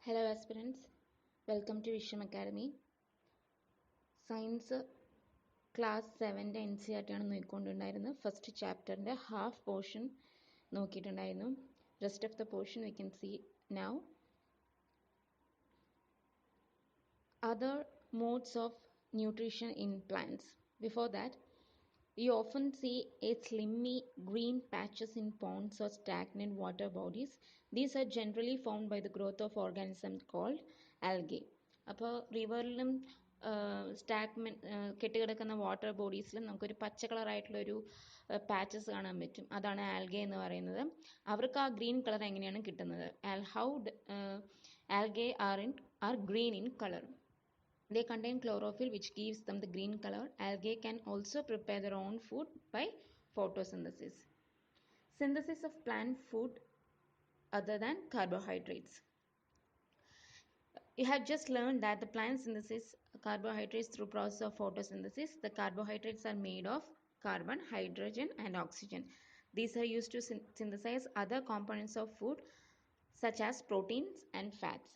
Hello aspirants, welcome to Visham Academy. Science class 7 NCERT ആണ് നോക്കിക്കൊണ്ടുണ്ടായിരുന്നത്. First ചാപ്റ്ററിൻ്റെ half portion നോക്കിയിട്ടുണ്ടായിരുന്നു. Rest of the portion we can see now. Other modes of nutrition in plants. Before that, you often see a slimy green patches in ponds or stagnant water bodies. These are generally formed by the growth of organisms called algae. അപ്പോൾ റിവറിലും കെട്ടിക്കിടക്കുന്ന water ബോഡീസിലും നമുക്കൊരു പച്ച കളറായിട്ടുള്ളൊരു patches കാണാൻ പറ്റും. അതാണ് algae എന്ന് പറയുന്നത്. അവർക്ക് ആ ഗ്രീൻ കളർ എങ്ങനെയാണ് കിട്ടുന്നത്? Algae are green in colour. They contain chlorophyll which gives them the green color. Algae can also prepare their own food by photosynthesis. Synthesis of plant food other than carbohydrates. You have just learned that the plant synthesis carbohydrates through process of photosynthesis. The carbohydrates are made of carbon, hydrogen and oxygen. These are used to synthesize other components of food such as proteins and fats.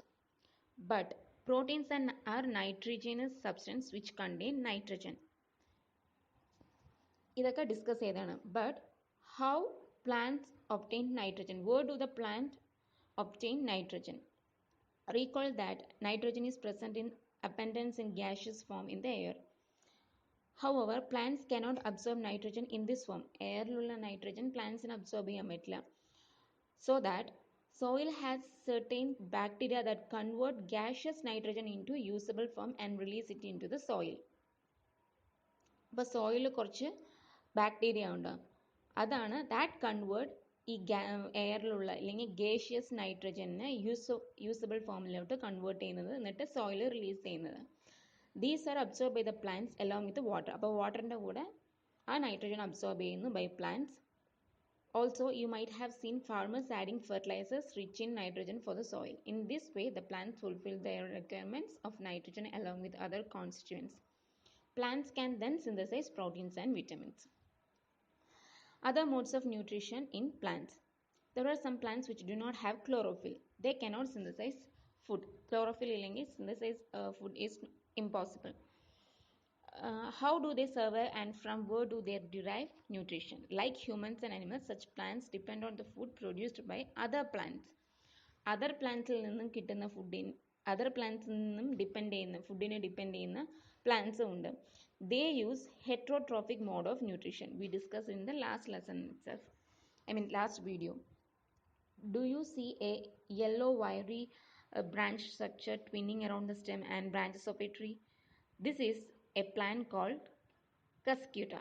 But proteins are nitrogenous substance which contain nitrogen. ഇതൊക്കെ discuss ചെയ്തതാണ്. But how plants obtain nitrogen? Where do the plant obtain nitrogen? Recall that nitrogen is present in abundance in gaseous form in the air. However, plants cannot absorb nitrogen in this form. എയറിലുള്ള nitrogen plantsന് absorb ചെയ്യാൻ പറ്റില്ല. So that soil has certain bacteria that convert gaseous nitrogen into usable form and release it into the soil. അപ്പോൾ സോയിലിൽ കുറച്ച് bacteria ഉണ്ടാകും. അതാണ് that convert ഈ എയറിലുള്ള അല്ലെങ്കിൽ gaseous നൈട്രജനെ യൂസബിൾ ഫോമിലോട്ട് കൺവേർട്ട് ചെയ്യുന്നത്, എന്നിട്ട് സോയിൽ റിലീസ് ചെയ്യുന്നത്. These are absorb by the plants along with water. അപ്പോൾ വാട്ടറിൻ്റെ കൂടെ ആ നൈട്രജൻ അബ്സോർബ് ചെയ്യുന്നു by plants. Also, you might have seen farmers adding fertilizers rich in nitrogen for the soil. In this way, the plants fulfill their requirements of nitrogen along with other constituents. Plants can then synthesize proteins and vitamins. Other modes of nutrition in plants. There are some plants which do not have chlorophyll. They cannot synthesize food. Chlorophyll illengi synthesize food is impossible. How do they survive and from where do they derive nutrition? Like humans and animals, such plants depend on the food produced by other plants. Other plants നിന്നും കിട്ടുന്ന other plants നിന്നും ഫുഡിനെ depend ചെയ്യുന്ന plants ഉണ്ട്. They use heterotrophic mode of nutrition. We discussed in the last lesson itself. Last video. Do you see a yellow wiry branch structure twining around the stem and branches of a tree? This is a plant called Cuscuta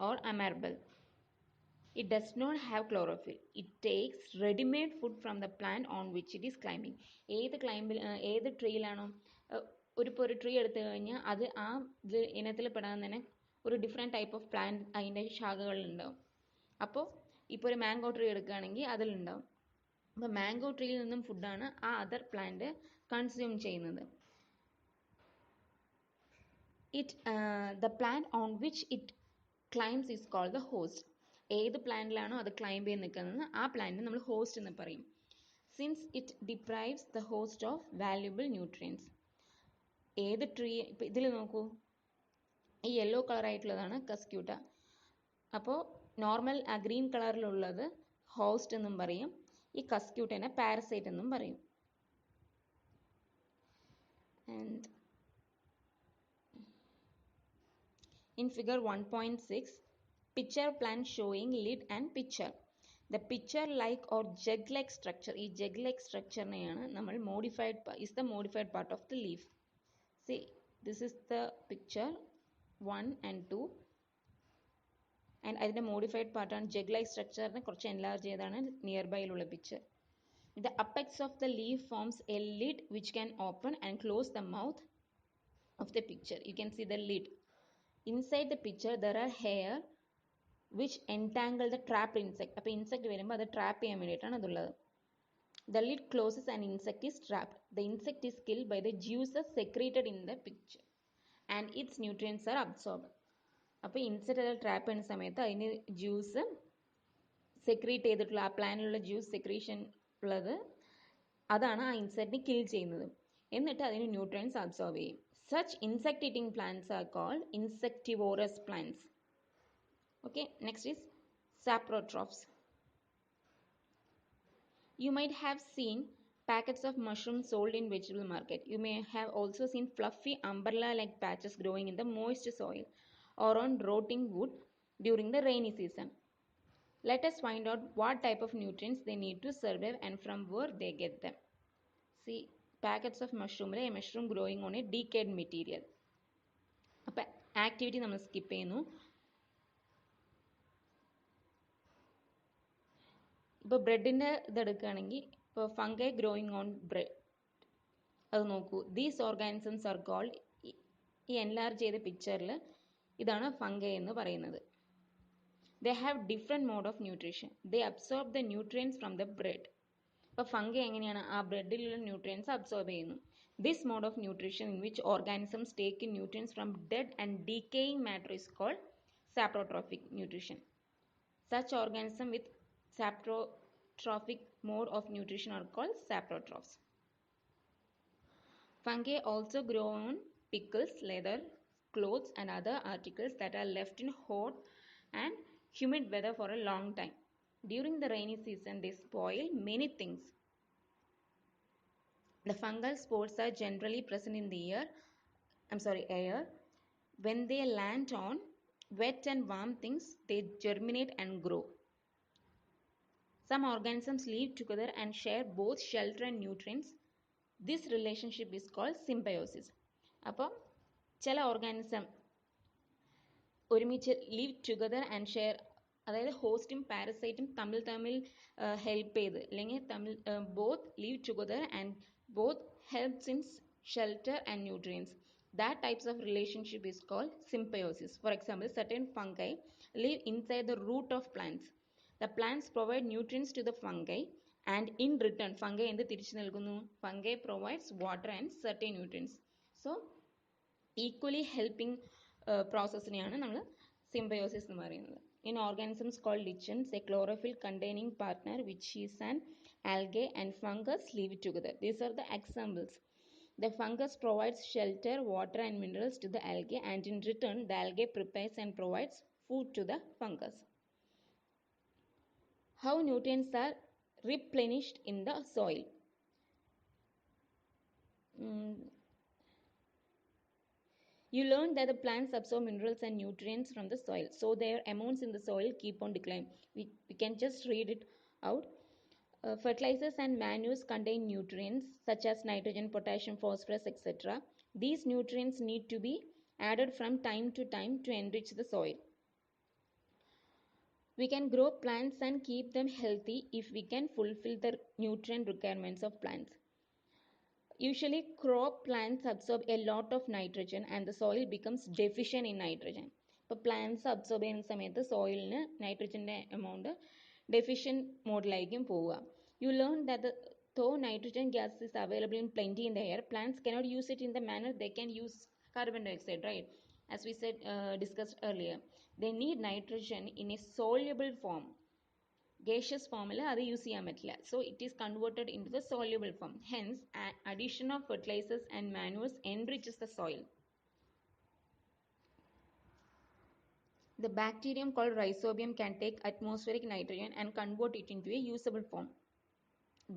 or Amarbel. It does not have chlorophyll. It takes ready-made food from the plant on which it is climbing. ഏത് ട്രീയിലാണോ ഒരു tree എടുത്തു കഴിഞ്ഞാൽ അത് ആ ഇനത്തിൽ പെടാൻ തന്നെ ഒരു different type of plant അതിൻ്റെ ശാഖകളിലുണ്ടാവും. അപ്പോൾ ഇപ്പോൾ ഒരു മാംഗോ ട്രീ എടുക്കുകയാണെങ്കിൽ അതിലുണ്ടാവും. അപ്പോൾ മാംഗോ ട്രീയിൽ നിന്നും ഫുഡാണ് ആ അതർ പ്ലാന്റ് കൺസ്യൂം ചെയ്യുന്നത്. The plant on which it climbs is called the host. ഏത് പ്ലാന്റിലാണോ അത് ക്ലൈംബ് ചെയ്ത് നിൽക്കുന്നത് ആ പ്ലാന്റിന് നമ്മൾ ഹോസ്റ്റ് എന്ന് പറയും. Since it deprives the host of valuable nutrients. ഏത് ട്രീ ഇപ്പം ഇതിൽ നോക്കൂ, ഈ യെല്ലോ കളറായിട്ടുള്ളതാണ് കസ്ക്യൂട്ട. അപ്പോൾ നോർമൽ ആ ഗ്രീൻ കളറിലുള്ളത് ഹോസ്റ്റ് എന്നും പറയും. ഈ കസ്ക്യൂട്ടനെ പാരസൈറ്റ് എന്നും പറയും. And in figure 1.6, picture plant showing lid and pitcher. The pitcher like or jug like structure, ഈ jug like structure നെയാണ് നമ്മൾ is the modified part of the leaf. See, this is the picture 1 and 2 and അതിൻ്റെ modified part ആണ് jug like structure നെ കുറച്ച് enlarge ചെയ്താണ് nearby ലുള്ള picture. The apex of the leaf forms a lid which can open and close the mouth of the picture. You can see the lid. Inside the picture there are hair which entangle the trapped insect. അപ്പോൾ insect വരുമ്പോൾ അത് trap ചെയ്യാൻ വേണ്ടിയിട്ടാണ് അതുള്ളത്. The lid closes and insect is trapped. The insect is killed by the juices secreted in the picture and its nutrients are absorbed. അപ്പോൾ insect അത് trap ചെയ്യുന്ന സമയത്ത് അതിന് ജ്യൂസ് സെക്രീറ്റ് ചെയ്തിട്ടുള്ള ആ പ്ലാനിലുള്ള ജ്യൂസ് സെക്രീഷൻ ഉള്ളത് അതാണ് ആ ഇൻസെക്റ്റിനെ കിൽ ചെയ്യുന്നത്. എന്നിട്ട് അതിന് ന്യൂട്രിയൻസ് അബ്സോർബ് ചെയ്യും. Such insect eating plants are called insectivorous plants. Okay, next is saprotrophs. You might have seen packets of mushrooms sold in vegetable market. You may have also seen fluffy umbrella-like patches growing in the moist soil or on rotting wood during the rainy season. Let us find out what type of nutrients they need to survive and from where they get them. See, packets of mushroom, a mushroom growing on a decayed material. അപ്പോൾ activity നമ്മൾ skip ചെയ്യുന്നു. ഇപ്പോൾ ബ്രെഡിൻ്റെ ഇതെടുക്കുകയാണെങ്കിൽ ഇപ്പോൾ fungi growing on bread അത് നോക്കൂ. These organisms are called, ഈ enlarge ചെയ്ത പിക്ചറിൽ ഇതാണ് ഫംഗൈ എന്ന് പറയുന്നത്. They have different mode of nutrition. They absorb the nutrients from the bread. അപ്പോൾ ഫംഗൈ എങ്ങനെയാണ് ആ ബ്രെഡിലുള്ള ന്യൂട്രിയൻസ് അബ്സോർബ് ചെയ്യുന്നു. This mode of nutrition in which organisms take in nutrients from dead and decaying matter is called saprotrophic nutrition. Such organisms with saprotrophic mode of nutrition are called saprotrophs. Fungi also grow on pickles, leather, clothes and other articles that are left in hot and humid weather for a long time. During the rainy season, they spoil many things. The fungal spores are generally present in the air. When they land on wet and warm things, they germinate and grow. Some organisms live together and share both shelter and nutrients. This relationship is called symbiosis. അപ്പോൾ ചില organism ഒരുമിച്ച് live together and share, അതായത് ഹോസ്റ്റും പാരസൈറ്റും തമ്മിൽ help ചെയ്ത് അല്ലെങ്കിൽ both live together and both helps in shelter and nutrients. That types of relationship is called symbiosis. For example, certain fungi live inside the root of plants. The plants provide nutrients to the fungi and in return fungi എന്ത് തിരിച്ചു നൽകുന്നു? Fungi provides water and certain nutrients. So equally helping പ്രോസസ്സിനെയാണ് നമ്മൾ symbiosis എന്ന് പറയുന്നത്. In organisms called lichens, a chlorophyll containing partner which is an algae and fungus live together. These are the examples. The fungus provides shelter, water and minerals to the algae and in return the algae prepares and provides food to the fungus. How nutrients are replenished in the soil. You learned that the plants absorb minerals and nutrients from the soil, so their amounts in the soil keep on declining. We can just read it out. Fertilizers and manures contain nutrients such as nitrogen, potassium, phosphorus, etc. These nutrients need to be added from time to time to enrich the soil. We can grow plants and keep them healthy if we can fulfill the nutrient requirements of plants. Usually crop plants absorb a lot of nitrogen and the soil becomes deficient in nitrogen. ഇപ്പോൾ plants absorb ചെയ്യുന്ന സമയത്ത് സോയിലിന് നൈട്രജൻ്റെ amount deficient മോഡിലായിരിക്കും പോവുക. You learn that though nitrogen gas is available in plenty in the air, plants cannot use it in the manner they can use carbon dioxide, right? As we said, discussed earlier, they need nitrogen in a soluble form. Gaseous form അത് use ചെയ്യാൻ പറ്റില്ല. So it is converted into the soluble form. Hence, addition of fertilizers and manures enriches the soil. The bacterium called Rhizobium can take atmospheric nitrogen and convert it into a usable form.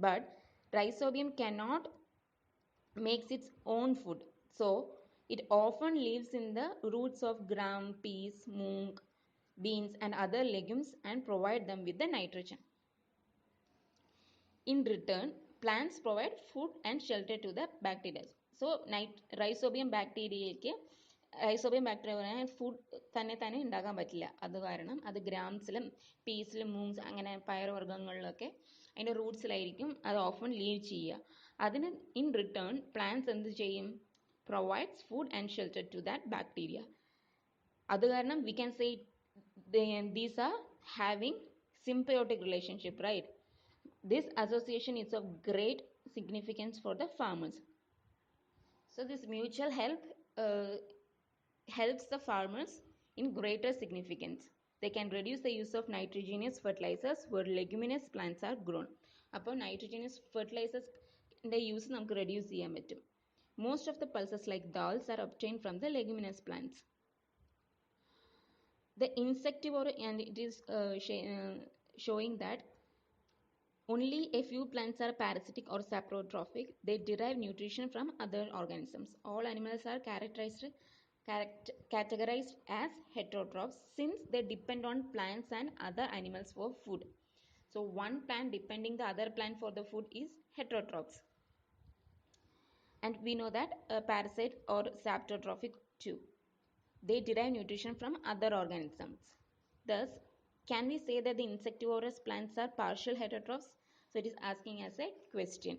But Rhizobium cannot make its own food. So it often lives in the roots of gram, peas, mung, beans and other legumes and provide them with the nitrogen. In return, plants provide food and shelter to the bacteria. So Rhizobium bacteria പറയാൻ food തന്നെ ഉണ്ടാക്കാൻ പറ്റില്ല. അത് കാരണം അത് ഗ്രാംസിലും പീസിലും മൂങ്സ് അങ്ങനെ പയറുവർഗ്ഗങ്ങളിലൊക്കെ അതിൻ്റെ റൂട്ട്സിലായിരിക്കും അത് ഓഫൺ ലീവ് ചെയ്യുക. അതിന് ഇൻ റിട്ടേൺ പ്ലാന്റ്സ് എന്ത് ചെയ്യും? Provides food and shelter to that bacteria. അത് കാരണം we can say these are having symbiotic relationship, right? This association is of great significance for the farmers. So this mutual help helps the farmers in greater significance. They can reduce the use of nitrogenous fertilizers where leguminous plants are grown. അപ്പോൾ nitrogenous fertilizers use നമുക്ക് reduce ചെയ്യാൻ പറ്റും. Most of the pulses like dals are obtained from the leguminous plants. The insectivore, and it is showing that only a few plants are parasitic or saprotrophic. They derive nutrition from other organisms. All animals are categorized as heterotrophs since they depend on plants and other animals for food. So one plant depending the other plant for the food is heterotrophs. And we know that parasite or saprotrophic too. They derive nutrition from other organisms. Thus, can we say that the insectivorous plants are partial heterotrophs? So it is asking as a question.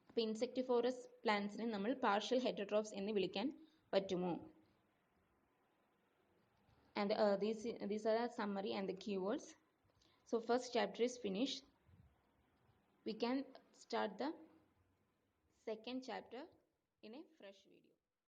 അപ്പോൾ ഇൻസെക്ടിഫോറസ് പ്ലാന്റ്സിനെ നമ്മൾ partial ഹെറ്ററോട്രോഫ്സ് എന്ന് വിളിക്കാൻ പറ്റുമോ? And these are the summary and the keywords. So first chapter is finished. We can start the second chapter in a fresh video.